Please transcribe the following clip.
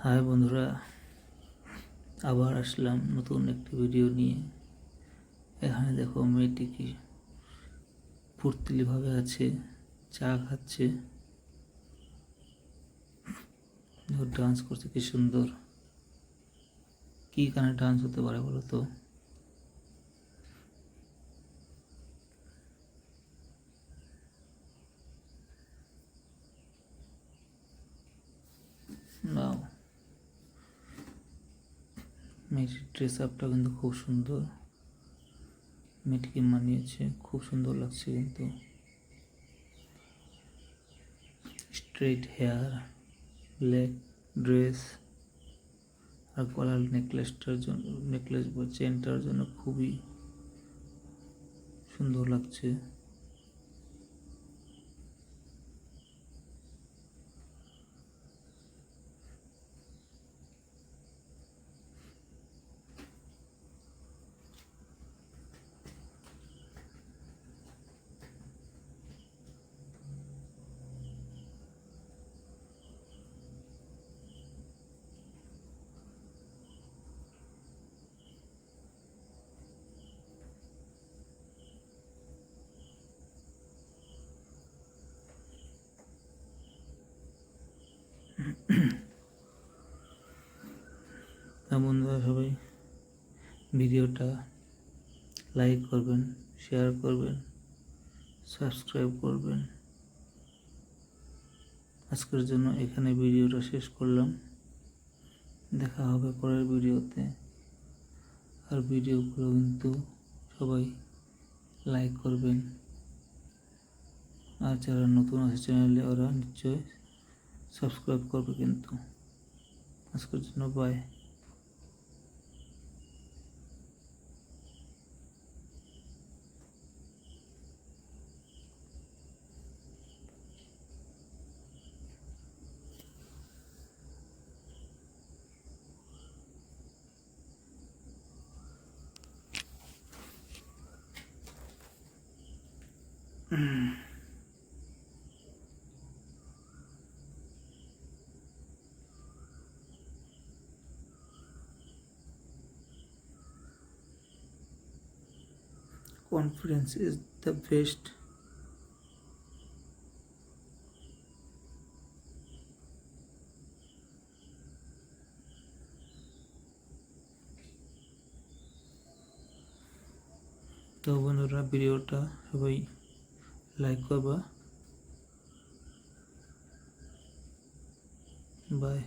High বন্ধুরা, আবার আসলাম নতুন একটি ভিডিও নিয়ে। এখানে দেখো মেয়েটি কি ফুর্তিলিভাবে আছে, চা খাচ্ছে, ডান্স করছে কি সুন্দর। কি গানে ডান্স হতে পারে বলো তো? নাও, মেয়েটির ড্রেস আপটা কিন্তু খুব সুন্দর, মেয়েটিকে মানিয়েছে, খুব সুন্দর লাগছে কিন্তু। স্ট্রেট হেয়ার, ব্ল্যাক ড্রেস আর গলার নেকলেস বা চেনটার জন্য খুবই সুন্দর লাগছে। বন্ধুরা সবাই ভিডিওটা লাইক করবেন, শেয়ার করবেন, সাবস্ক্রাইব করবেন। আজকের জন্য এখানে ভিডিওটা শেষ করলাম। দেখা হবে পরের ভিডিওতে। আর ভিডিওগুলো কিন্তু সবাই লাইক করবেন। আর যারা নতুন আছে চ্যানেলে ওরা নিশ্চয়ই সাবস্ক্রাইব করবে কিন্তু। আজকের জন্য by. Confidence is the best. তো বন্ধুরা ভিডিওটা সবাই লাইক করবা। বাই।